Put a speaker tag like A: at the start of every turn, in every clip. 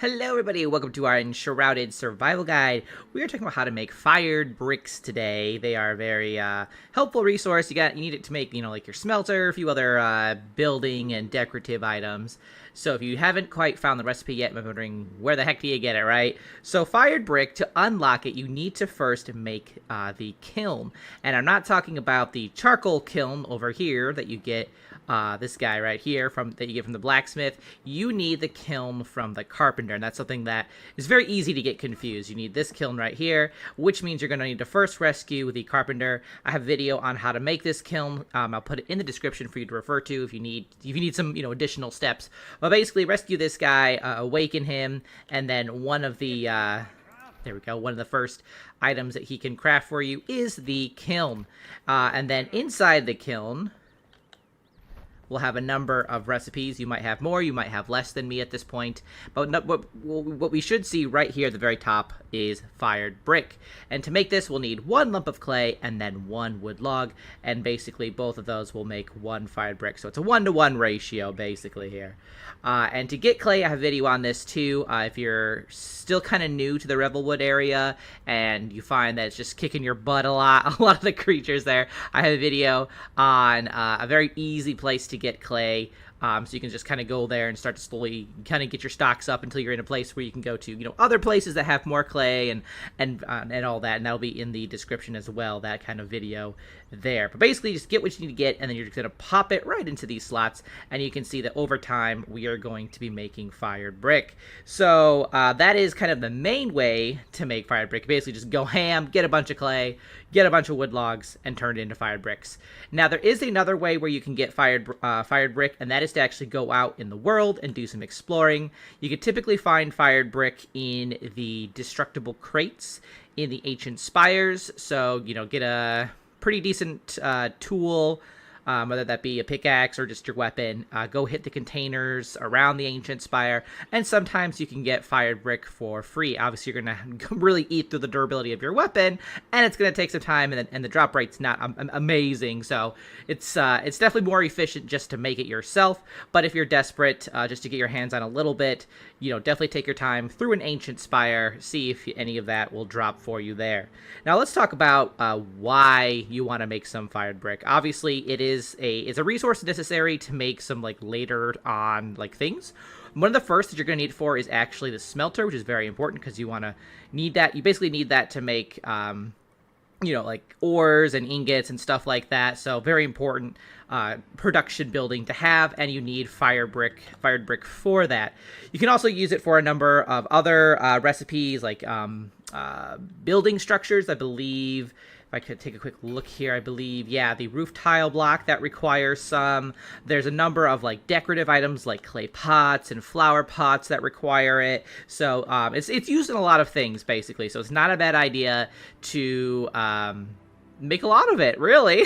A: Hello everybody, welcome to our Enshrouded survival guide. We are talking about how to make fired bricks today. They are a very helpful resource. You need it to make, like your smelter, a few other building and decorative items. So if you haven't quite found the recipe yet, I'm wondering where the heck do you get it, right? So fired brick, to unlock it, you need to first make the kiln. And I'm not talking about the charcoal kiln over here that you get this guy right here that you get from the blacksmith. You need the kiln from the carpenter, and that's something that is very easy to get confused. You need this kiln right here, which means you're going to need to first rescue the carpenter. I have a video on how to make this kiln. I'll put it in the description for you to refer to if you need some additional steps. But basically, rescue this guy, awaken him, and then one of the there we go. One of the first items that he can craft for you is the kiln, and then inside the kiln, we'll have a number of recipes. You might have more, you might have less than me at this point. But what we should see right here at the very top is fired brick. And to make this, we'll need 1 lump of clay and then 1 wood log. And basically, both of those will make 1 fired brick. So it's a 1-to-1 ratio, basically, here. And to get clay, I have a video on this, too. If you're still kind of new to the Revelwood area and you find that it's just kicking your butt a lot of the creatures there, I have a video on a very easy place to get clay, so you can just kind of go there and start to slowly kind of get your stocks up until you're in a place where you can go to other places that have more clay and all that, and that'll be in the description as well, that kind of video there. But basically, just get what you need to get, and then you're just going to pop it right into these slots, and you can see that over time we are going to be making fired brick. So that is kind of the main way to make fired brick. Basically, just go ham, get a bunch of clay, get a bunch of wood logs, and turn it into fired bricks. Now, there is another way where you can get fired brick, and that is to actually go out in the world and do some exploring. You could typically find fired brick in the destructible crates in the ancient spires. So, get a pretty decent tool, whether that be a pickaxe or just your weapon. Go hit the containers around the ancient spire, and sometimes you can get fired brick for free. Obviously, you're going to really eat through the durability of your weapon, and it's going to take some time, and the drop rate's not amazing, so it's definitely more efficient just to make it yourself. But if you're desperate just to get your hands on a little bit, definitely take your time through an ancient spire, see if any of that will drop for you there. Now, let's talk about why you want to make some fired brick. Obviously, it's a resource necessary to make some later on things. One of the first that you're going to need it for is actually the smelter, which is very important because you need that. You basically need that to make ores and ingots and stuff like that. So very important production building to have, and you need fired brick for that. You can also use it for a number of other recipes, like building structures. I believe, if I could take a quick look here, I believe, yeah, the roof tile block, that requires some. There's a number of decorative items like clay pots and flower pots that require it. So it's used in a lot of things, basically. So it's not a bad idea to make a lot of it, really,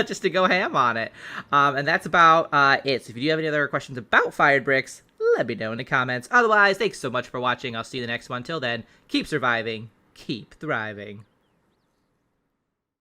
A: just to go ham on it. And that's about it. So if you do have any other questions about fired bricks, let me know in the comments. Otherwise, thanks so much for watching. I'll see you in the next one. Till then, keep surviving, keep thriving.